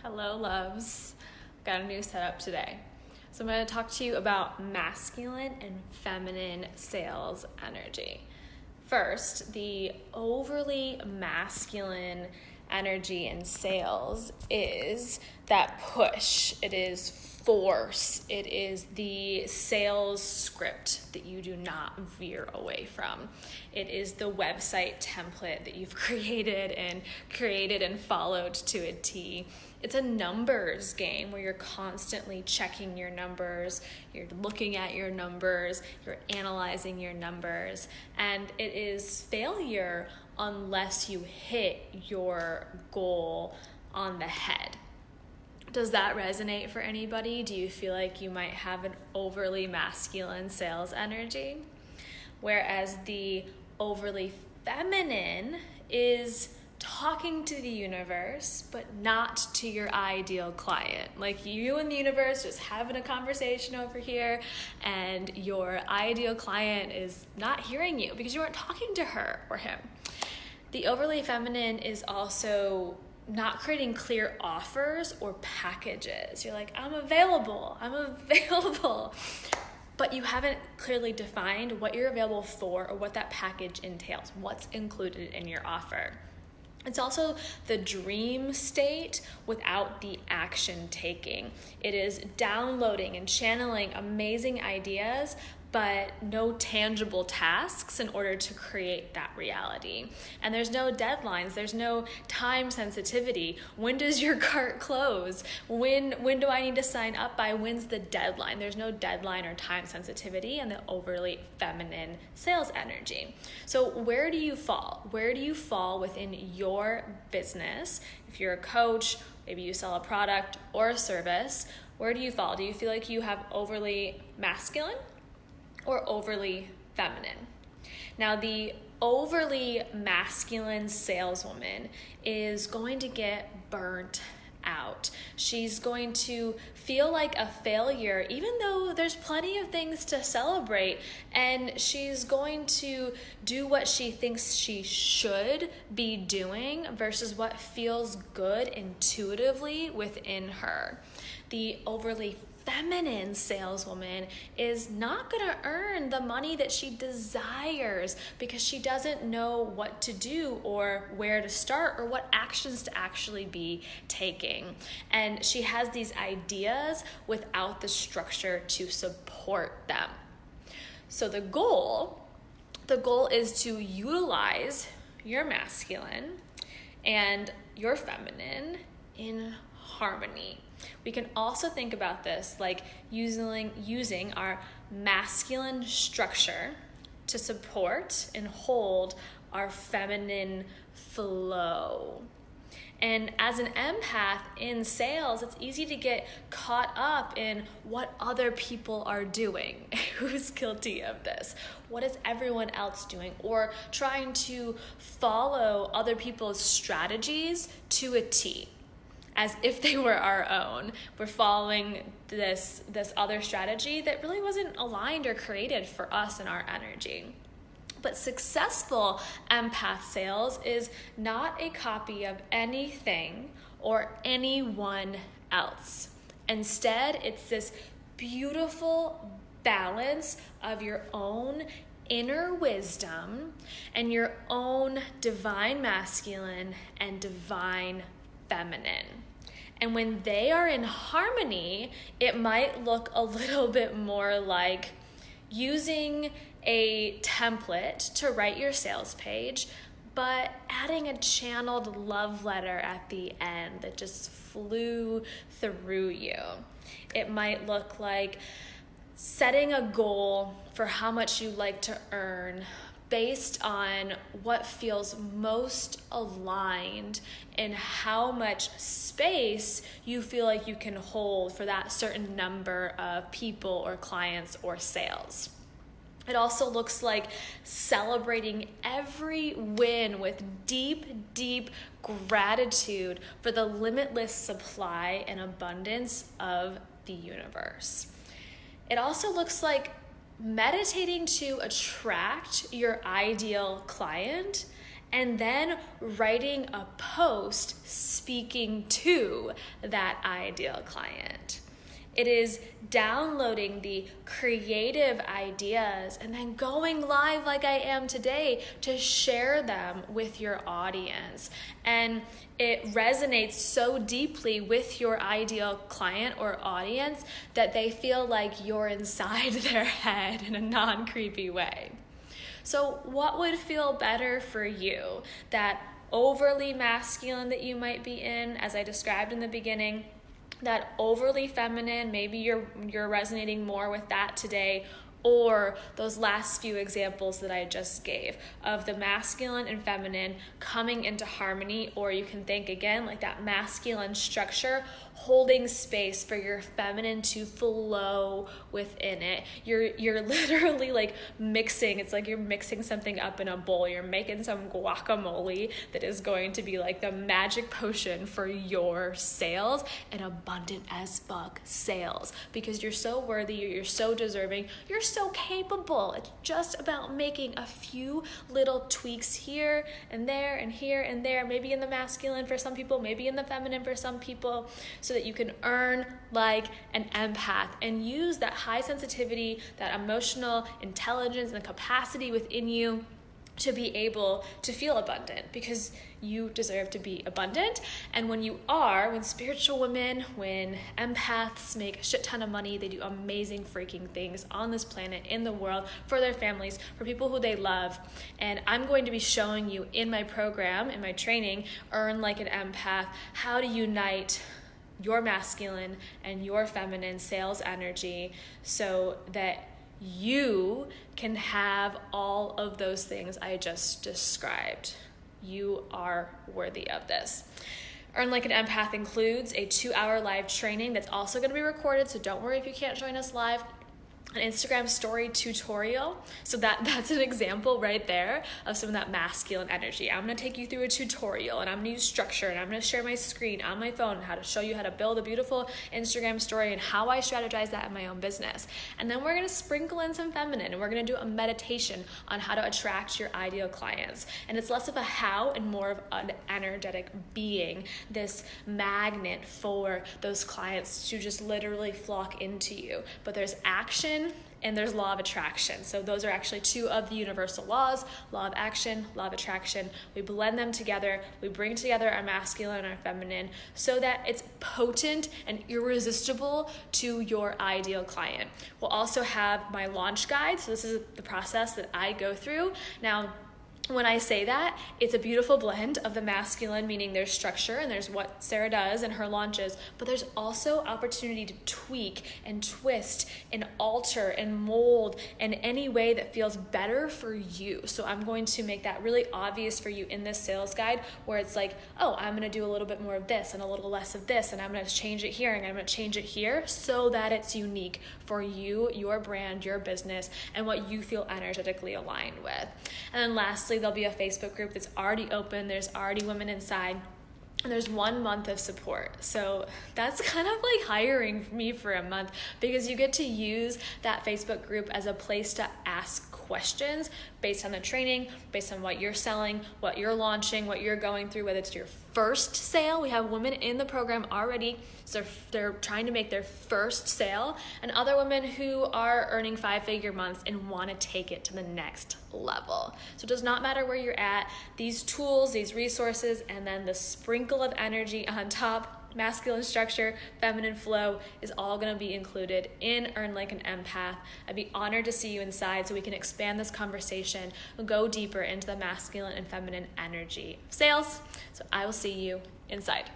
Hello, loves. Got a new setup today. So I'm going to talk to you about masculine and feminine sales energy. First, the overly masculine energy in sales is that push. It is force. It is the sales script that you do not veer away from. It is the website template that you've created and followed to a T. It's a numbers game where you're constantly checking your numbers, you're looking at your numbers, you're analyzing your numbers, and it is failure unless you hit your goal on the head. Does that resonate for anybody? Do you feel like you might have an overly masculine sales energy? Whereas the overly feminine is talking to the universe, but not to your ideal client. Like you and the universe just having a conversation over here, and your ideal client is not hearing you because you weren't talking to her or him. The overly feminine is also not creating clear offers or packages. You're like, I'm available. But you haven't clearly defined what you're available for or what that package entails, what's included in your offer. It's also the dream state without the action taking. It is downloading and channeling amazing ideas, but no tangible tasks in order to create that reality. And there's no deadlines, there's no time sensitivity. When does your cart close? When do I need to sign up by? When's the deadline? There's no deadline or time sensitivity in the overly feminine sales energy. So where do you fall? Where do you fall within your business? If you're a coach, maybe you sell a product or a service, where do you fall? Do you feel like you have overly masculine or overly feminine? Now, the overly masculine saleswoman is going to get burnt out. She's going to feel like a failure, even though there's plenty of things to celebrate, and she's going to do what she thinks she should be doing versus what feels good intuitively within her. The overly feminine saleswoman is not going to earn the money that she desires because she doesn't know what to do or where to start or what actions to actually be taking. And she has these ideas without the structure to support them. So the goal is to utilize your masculine and your feminine in harmony. We can also think about this like using our masculine structure to support and hold our feminine flow. And as an empath in sales, it's easy to get caught up in what other people are doing. Who's guilty of this? What is everyone else doing? Or trying to follow other people's strategies to a T, as if they were our own. We're following this other strategy that really wasn't aligned or created for us and our energy. But successful empath sales is not a copy of anything or anyone else. Instead, it's this beautiful balance of your own inner wisdom and your own divine masculine and divine feminine. And when they are in harmony, it might look a little bit more like using a template to write your sales page, but adding a channeled love letter at the end that just flew through you. It might look like setting a goal for how much you like to earn based on what feels most aligned and how much space you feel like you can hold for that certain number of people or clients or sales. It also looks like celebrating every win with deep, deep gratitude for the limitless supply and abundance of the universe. It also looks like meditating to attract your ideal client and then writing a post speaking to that ideal client. It is downloading the creative ideas and then going live like I am today to share them with your audience. And it resonates so deeply with your ideal client or audience that they feel like you're inside their head in a non-creepy way. So what would feel better for you? That overly masculine that you might be in, as I described in the beginning, that overly feminine, maybe you're resonating more with that today, or those last few examples that I just gave of the masculine and feminine coming into harmony. Or you can think again like that masculine structure holding space for your feminine to flow within it. You're literally like mixing. It's like you're mixing something up in a bowl. You're making some guacamole that is going to be like the magic potion for your sales and abundant as fuck sales, because you're so worthy, you're so deserving, you're so capable. It's just about making a few little tweaks here and there and here and there, maybe in the masculine for some people, maybe in the feminine for some people, so that you can earn like an empath and use that high sensitivity, that emotional intelligence and capacity within you to be able to feel abundant, because you deserve to be abundant. And when spiritual women, when empaths make a shit ton of money, they do amazing freaking things on this planet, in the world, for their families, for people who they love. And I'm going to be showing you in my program, in my training, Earn Like an Empath, how to unite your masculine and your feminine sales energy so that you can have all of those things I just described. You are worthy of this. Earn Like an Empath includes a 2-hour live training that's also going to be recorded, so don't worry if you can't join us live. An Instagram story tutorial. So that's an example right there of some of that masculine energy. I'm going to take you through a tutorial, and I'm going to use structure, and I'm going to share my screen on my phone, how to show you how to build a beautiful Instagram story and how I strategize that in my own business. And then we're going to sprinkle in some feminine, and we're going to do a meditation on how to attract your ideal clients. And it's less of a how and more of an energetic being, this magnet for those clients to just literally flock into you. But there's action and there's law of attraction. So those are actually two of the universal laws: law of action, law of attraction. We blend them together. We bring together our masculine and our feminine so that it's potent and irresistible to your ideal client. We'll also have my launch guide. So this is the process that I go through. Now, when I say that, it's a beautiful blend of the masculine, meaning there's structure and there's what Sarah does in her launches, but there's also opportunity to tweak and twist and alter and mold in any way that feels better for you. So I'm going to make that really obvious for you in this sales guide, where it's like, oh, I'm going to do a little bit more of this and a little less of this, and I'm going to change it here and I'm going to change it here, so that it's unique for you, your brand, your business, and what you feel energetically aligned with. And then lastly, there'll be a Facebook group that's already open. There's already women inside. And there's 1 month of support. So that's kind of like hiring me for a month, because you get to use that Facebook group as a place to ask questions based on the training, based on what you're selling, what you're launching, what you're going through, whether it's your first sale. We have women in the program already, so they're trying to make their first sale, and other women who are earning 5-figure months and want to take it to the next level. So it does not matter where you're at. These tools, these resources, and then the sprinkle of energy on top, masculine structure, feminine flow, is all going to be included in Earn Like an Empath. I'd be honored to see you inside so we can expand this conversation and go deeper into the masculine and feminine energy of sales. So I will see you inside.